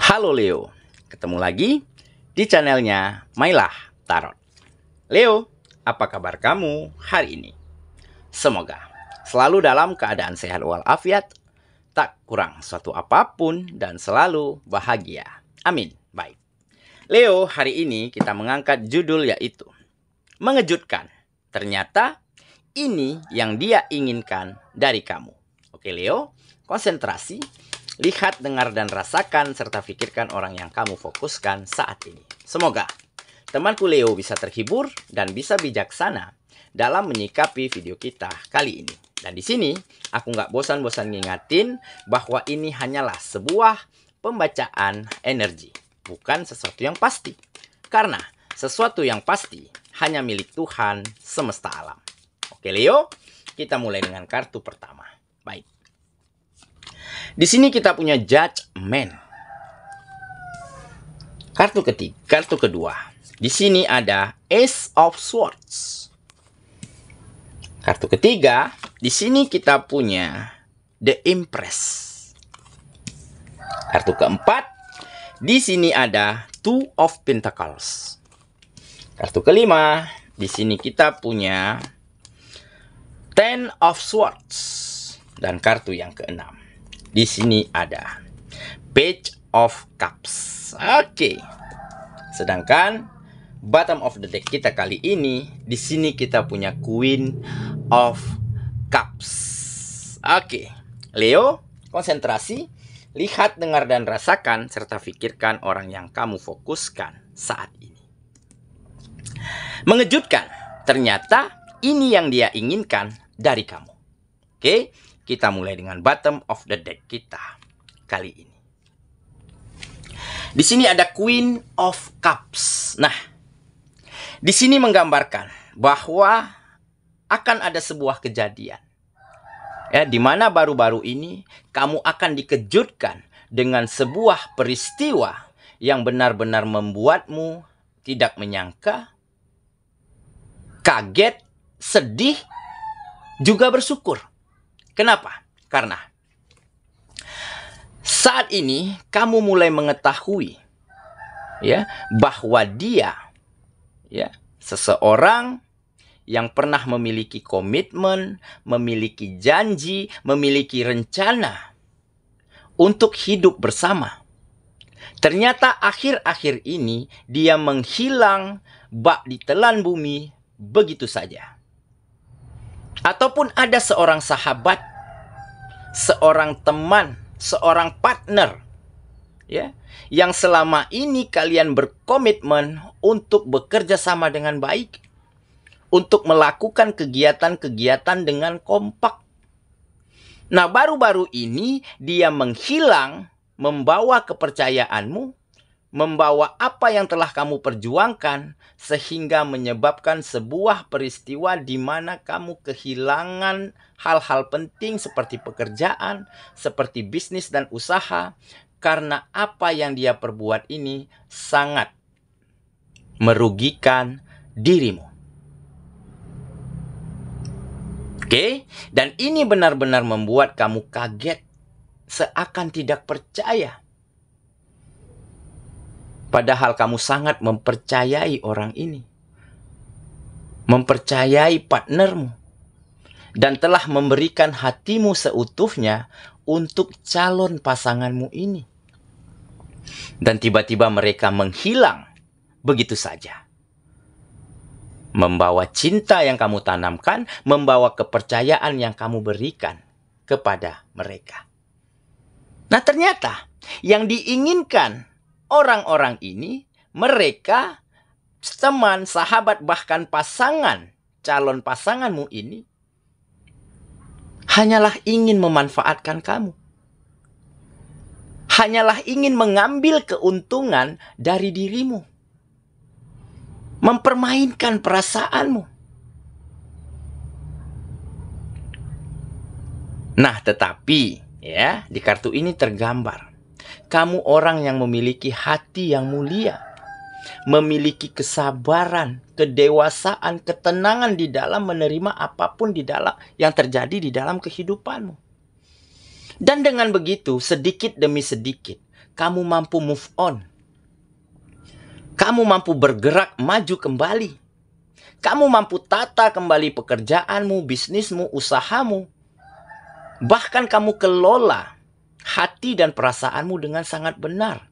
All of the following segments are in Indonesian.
Halo Leo, ketemu lagi di channelnya Mailah Tarot. Leo, apa kabar kamu hari ini? Semoga selalu dalam keadaan sehat walafiat, tak kurang suatu apapun dan selalu bahagia. Amin. Baik. Leo, hari ini kita mengangkat judul yaitu mengejutkan. Ternyata ini yang dia inginkan dari kamu. Oke Leo, konsentrasi. Lihat, dengar, dan rasakan, serta pikirkan orang yang kamu fokuskan saat ini. Semoga temanku Leo bisa terhibur dan bisa bijaksana dalam menyikapi video kita kali ini. Dan di sini, aku nggak bosan-bosan ngingatin bahwa ini hanyalah sebuah pembacaan energi, bukan sesuatu yang pasti. Karena sesuatu yang pasti hanya milik Tuhan semesta alam. Oke Leo, kita mulai dengan kartu pertama. Baik. Di sini kita punya Judgment. Kartu kedua. Di sini ada Ace of Swords. Kartu ketiga, di sini kita punya The Empress. Kartu keempat, di sini ada Two of Pentacles. Kartu kelima, di sini kita punya Ten of Swords. Dan kartu yang keenam, di sini ada Page of Cups. Oke. Sedangkan bottom of the deck kita kali ini, di sini kita punya Queen of Cups. Oke. Leo, konsentrasi, lihat, dengar, dan rasakan, serta pikirkan orang yang kamu fokuskan saat ini. Mengejutkan. Ternyata ini yang dia inginkan dari kamu. Oke. Kita mulai dengan bottom of the deck kita kali ini. Di sini ada Queen of Cups. Nah, di sini menggambarkan bahwa akan ada sebuah kejadian. Ya, di mana baru-baru ini kamu akan dikejutkan dengan sebuah peristiwa yang benar-benar membuatmu tidak menyangka, kaget, sedih, juga bersyukur. Kenapa? Karena saat ini kamu mulai mengetahui ya bahwa dia seseorang yang pernah memiliki komitmen, memiliki janji, memiliki rencana untuk hidup bersama. Ternyata akhir-akhir ini dia menghilang bak ditelan bumi begitu saja. Ataupun ada seorang sahabat, seorang teman, seorang partner ya, yang selama ini kalian berkomitmen untuk bekerja sama dengan baik, untuk melakukan kegiatan-kegiatan dengan kompak. Nah, baru-baru ini dia menghilang, membawa kepercayaanmu, membawa apa yang telah kamu perjuangkan, sehingga menyebabkan sebuah peristiwa di mana kamu kehilangan hal-hal penting seperti pekerjaan, seperti bisnis dan usaha, karena apa yang dia perbuat ini sangat merugikan dirimu. Oke, dan ini benar-benar membuat kamu kaget, seakan tidak percaya. Padahal kamu sangat mempercayai orang ini. Mempercayai partnermu. Dan telah memberikan hatimu seutuhnya untuk calon pasanganmu ini. Dan tiba-tiba mereka menghilang begitu saja. Membawa cinta yang kamu tanamkan, membawa kepercayaan yang kamu berikan kepada mereka. Nah, ternyata yang diinginkan orang-orang ini, mereka, teman, sahabat, bahkan pasangan, calon pasanganmu ini, hanyalah ingin memanfaatkan kamu. Hanyalah ingin mengambil keuntungan dari dirimu. Mempermainkan perasaanmu. Nah, tetapi ya, di kartu ini tergambar kamu orang yang memiliki hati yang mulia, memiliki kesabaran, kedewasaan, ketenangan di dalam menerima apapun di dalam yang terjadi di dalam kehidupanmu. Dan dengan begitu, sedikit demi sedikit, kamu mampu move on. Kamu mampu bergerak maju kembali. Kamu mampu tata kembali pekerjaanmu, bisnismu, usahamu. Bahkan kamu kelola hati dan perasaanmu dengan sangat benar.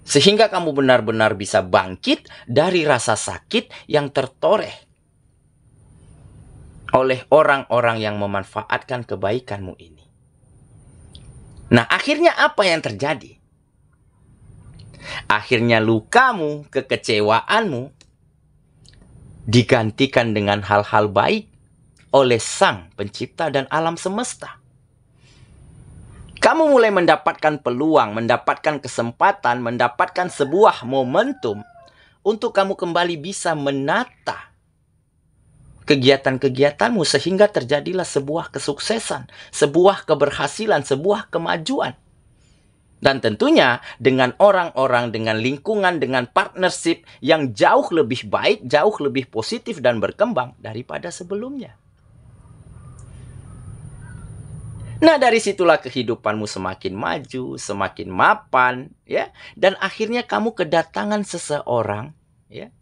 Sehingga kamu benar-benar bisa bangkit dari rasa sakit yang tertoreh oleh orang-orang yang memanfaatkan kebaikanmu ini. Nah, akhirnya apa yang terjadi? Akhirnya lukamu, kekecewaanmu digantikan dengan hal-hal baik oleh Sang Pencipta dan alam semesta. Kamu mulai mendapatkan peluang, mendapatkan kesempatan, mendapatkan sebuah momentum untuk kamu kembali bisa menata kegiatan-kegiatanmu sehingga terjadilah sebuah kesuksesan, sebuah keberhasilan, sebuah kemajuan. Dan tentunya dengan orang-orang, dengan lingkungan, dengan partnership yang jauh lebih baik, jauh lebih positif dan berkembang daripada sebelumnya. Nah, dari situlah kehidupanmu semakin maju, semakin mapan, ya. Dan akhirnya kamu kedatangan seseorang, ya.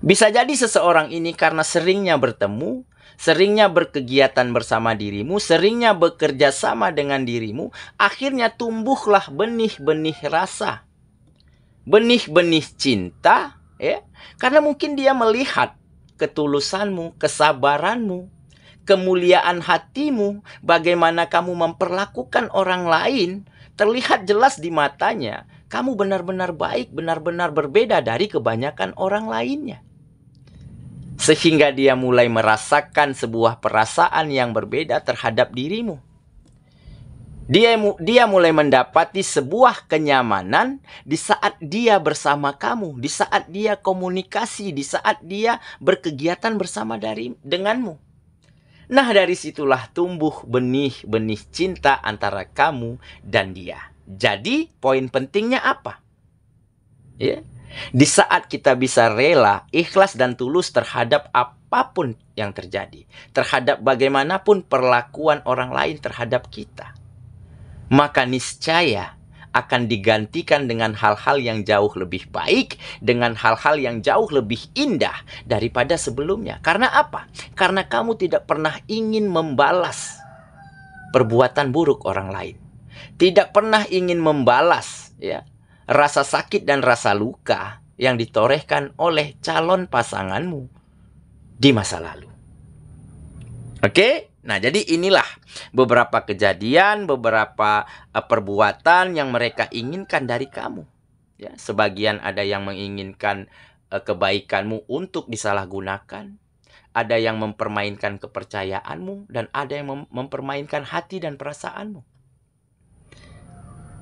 Bisa jadi seseorang ini karena seringnya bertemu, seringnya berkegiatan bersama dirimu, seringnya bekerja sama dengan dirimu, akhirnya tumbuhlah benih-benih rasa, benih-benih cinta, ya. Karena mungkin dia melihat ketulusanmu, kesabaranmu, kemuliaan hatimu, bagaimana kamu memperlakukan orang lain, terlihat jelas di matanya. Kamu benar-benar baik, benar-benar berbeda dari kebanyakan orang lainnya. Sehingga dia mulai merasakan sebuah perasaan yang berbeda terhadap dirimu. Dia mulai mendapati sebuah kenyamanan di saat dia bersama kamu, di saat dia komunikasi, di saat dia berkegiatan bersama denganmu. Nah, dari situlah tumbuh benih-benih cinta antara kamu dan dia. Jadi, poin pentingnya apa? Ya. Di saat kita bisa rela, ikhlas dan tulus terhadap apapun yang terjadi, terhadap bagaimanapun perlakuan orang lain terhadap kita, maka niscaya akan digantikan dengan hal-hal yang jauh lebih baik, dengan hal-hal yang jauh lebih indah daripada sebelumnya. Karena apa? Karena kamu tidak pernah ingin membalas perbuatan buruk orang lain. Tidak pernah ingin membalas, ya, rasa sakit dan rasa luka yang ditorehkan oleh calon pasanganmu di masa lalu. Oke? Nah, jadi inilah beberapa kejadian, beberapa perbuatan yang mereka inginkan dari kamu. Ya, sebagian ada yang menginginkan kebaikanmu untuk disalahgunakan, ada yang mempermainkan kepercayaanmu, dan ada yang mempermainkan hati dan perasaanmu.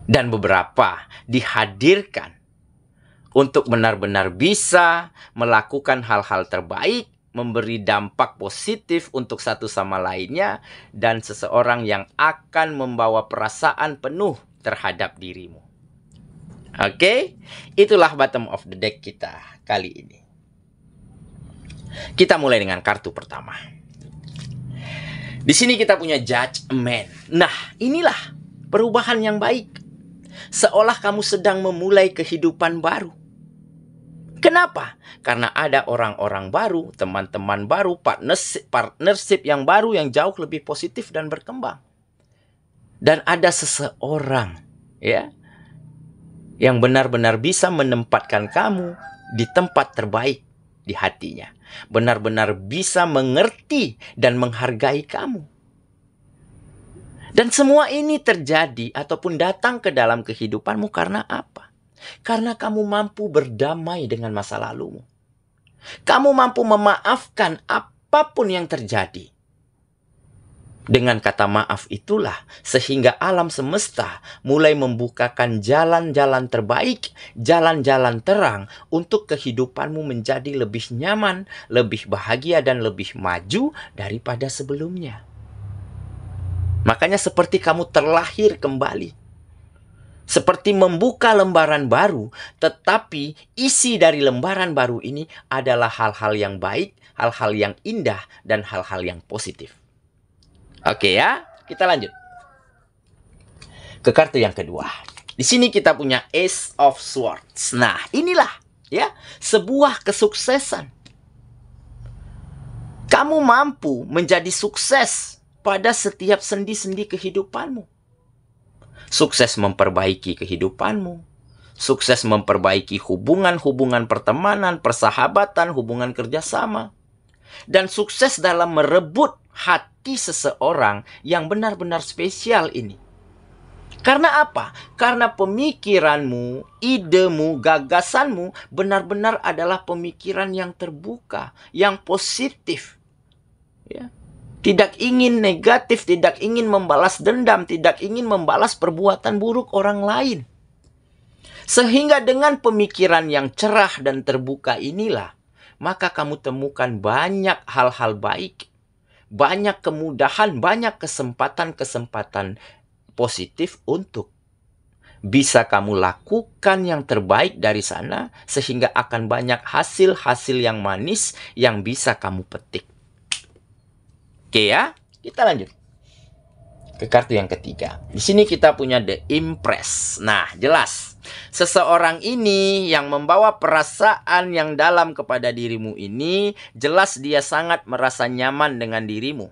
Dan beberapa dihadirkan untuk benar-benar bisa melakukan hal-hal terbaik, memberi dampak positif untuk satu sama lainnya, dan seseorang yang akan membawa perasaan penuh terhadap dirimu. Oke, itulah bottom of the deck kita kali ini. Kita mulai dengan kartu pertama. Di sini kita punya Judgment. Nah, inilah perubahan yang baik. Seolah kamu sedang memulai kehidupan baru. Kenapa? Karena ada orang-orang baru, teman-teman baru, partnership yang baru yang jauh lebih positif dan berkembang. Dan ada seseorang, ya, yang benar-benar bisa menempatkan kamu di tempat terbaik di hatinya. Benar-benar bisa mengerti dan menghargai kamu. Dan semua ini terjadi ataupun datang ke dalam kehidupanmu karena apa? Karena kamu mampu berdamai dengan masa lalumu. Kamu mampu memaafkan apapun yang terjadi. Dengan kata maaf itulah sehingga alam semesta mulai membukakan jalan-jalan terbaik, jalan-jalan terang untuk kehidupanmu menjadi lebih nyaman, lebih bahagia, dan lebih maju daripada sebelumnya. Makanya seperti kamu terlahir kembali. Seperti membuka lembaran baru, tetapi isi dari lembaran baru ini adalah hal-hal yang baik, hal-hal yang indah, dan hal-hal yang positif. Oke ya, kita lanjut ke kartu yang kedua. Di sini kita punya Ace of Swords. Nah, inilah ya sebuah kesuksesan. Kamu mampu menjadi sukses pada setiap sendi-sendi kehidupanmu. Sukses memperbaiki kehidupanmu. Sukses memperbaiki hubungan-hubungan pertemanan, persahabatan, hubungan kerjasama. Dan sukses dalam merebut hati seseorang yang benar-benar spesial ini. Karena apa? Karena pemikiranmu, idemu, gagasanmu benar-benar adalah pemikiran yang terbuka, yang positif. Ya. Tidak ingin negatif, tidak ingin membalas dendam, tidak ingin membalas perbuatan buruk orang lain. Sehingga dengan pemikiran yang cerah dan terbuka inilah, maka kamu temukan banyak hal-hal baik, banyak kemudahan, banyak kesempatan-kesempatan positif untuk bisa kamu lakukan yang terbaik dari sana, sehingga akan banyak hasil-hasil yang manis yang bisa kamu petik. Oke ya, kita lanjut ke kartu yang ketiga. Di sini kita punya The Empress. Nah, jelas seseorang ini yang membawa perasaan yang dalam kepada dirimu ini, jelas dia sangat merasa nyaman dengan dirimu.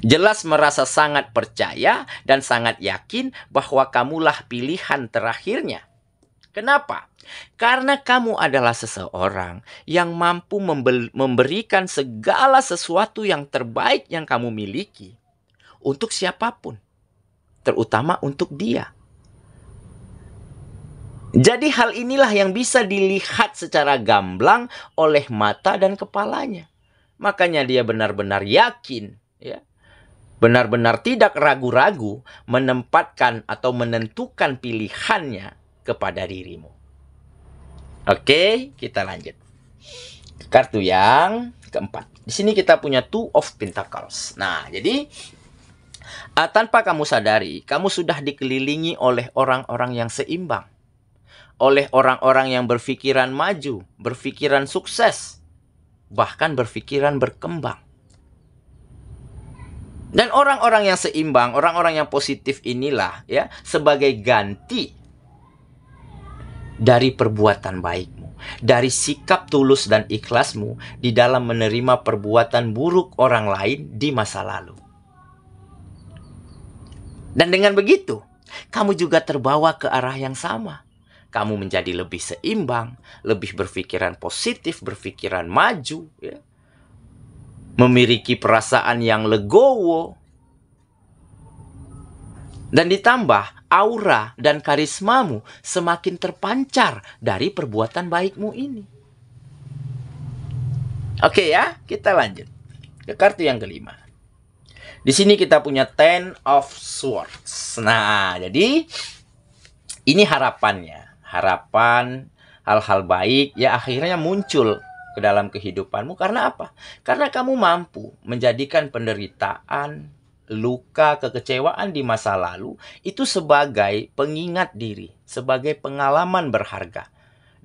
Jelas merasa sangat percaya dan sangat yakin bahwa kamulah pilihan terakhirnya. Kenapa? Karena kamu adalah seseorang yang mampu memberikan segala sesuatu yang terbaik yang kamu miliki untuk siapapun, terutama untuk dia. Jadi hal inilah yang bisa dilihat secara gamblang oleh mata dan kepalanya. Makanya dia benar-benar yakin, ya, benar-benar tidak ragu-ragu menempatkan atau menentukan pilihannya kepada dirimu. Oke, kita lanjut. Kartu yang keempat. Di sini kita punya Two of Pentacles. Nah, jadi tanpa kamu sadari, kamu sudah dikelilingi oleh orang-orang yang seimbang. Oleh orang-orang yang berpikiran maju, berpikiran sukses, bahkan berpikiran berkembang. Dan orang-orang yang seimbang, orang-orang yang positif inilah ya sebagai ganti dari perbuatan baikmu, dari sikap tulus dan ikhlasmu di dalam menerima perbuatan buruk orang lain di masa lalu. Dan dengan begitu, kamu juga terbawa ke arah yang sama. Kamu menjadi lebih seimbang, lebih berpikiran positif, berpikiran maju, ya. Memiliki perasaan yang legowo. Dan ditambah aura dan karismamu semakin terpancar dari perbuatan baikmu ini. Oke ya, kita lanjut ke kartu yang kelima. Di sini kita punya Ten of Swords. Nah, jadi ini harapannya. Harapan hal-hal baik ya akhirnya muncul ke dalam kehidupanmu. Karena apa? Karena kamu mampu menjadikan penderitaan, luka, kekecewaan di masa lalu itu sebagai pengingat diri, sebagai pengalaman berharga,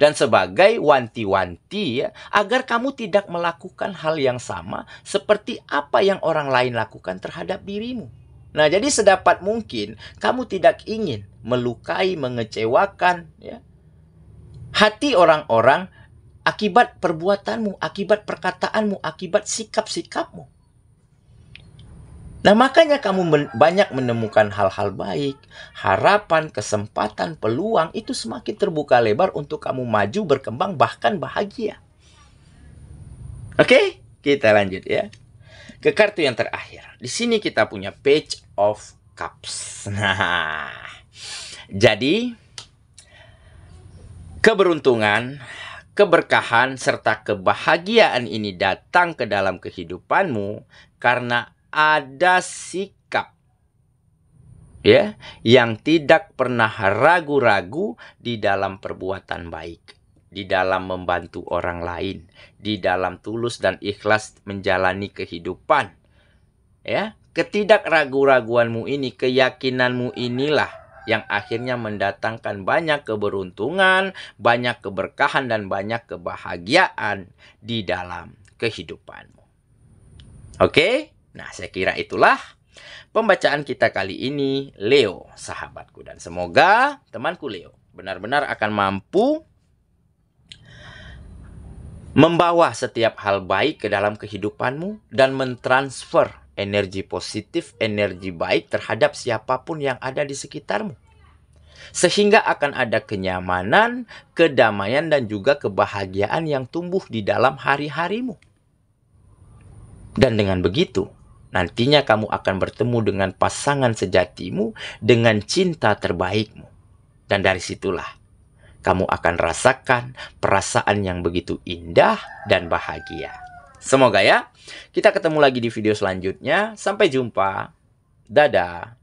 dan sebagai wanti-wanti ya, agar kamu tidak melakukan hal yang sama seperti apa yang orang lain lakukan terhadap dirimu. Nah, jadi sedapat mungkin kamu tidak ingin melukai, mengecewakan ya, hati orang-orang akibat perbuatanmu, akibat perkataanmu, akibat sikap-sikapmu. Nah, makanya kamu banyak menemukan hal-hal baik, harapan, kesempatan, peluang itu semakin terbuka lebar untuk kamu maju, berkembang, bahkan bahagia. Oke, kita lanjut ya ke kartu yang terakhir. Di sini kita punya Page of Cups. Nah, jadi keberuntungan, keberkahan, serta kebahagiaan ini datang ke dalam kehidupanmu karena ada sikap ya yang tidak pernah ragu-ragu di dalam perbuatan baik, di dalam membantu orang lain, di dalam tulus dan ikhlas menjalani kehidupan. Ya, ketidakragu-raguanmu ini, keyakinanmu inilah yang akhirnya mendatangkan banyak keberuntungan, banyak keberkahan dan banyak kebahagiaan di dalam kehidupanmu. Oke? Nah, saya kira itulah pembacaan kita kali ini Leo, sahabatku. Dan semoga temanku Leo benar-benar akan mampu membawa setiap hal baik ke dalam kehidupanmu dan mentransfer energi positif, energi baik terhadap siapapun yang ada di sekitarmu. Sehingga akan ada kenyamanan, kedamaian, dan juga kebahagiaan yang tumbuh di dalam hari-harimu. Dan dengan begitu, nantinya kamu akan bertemu dengan pasangan sejatimu, dengan cinta terbaikmu. Dan dari situlah, kamu akan rasakan perasaan yang begitu indah dan bahagia. Semoga ya, kita ketemu lagi di video selanjutnya. Sampai jumpa. Dadah.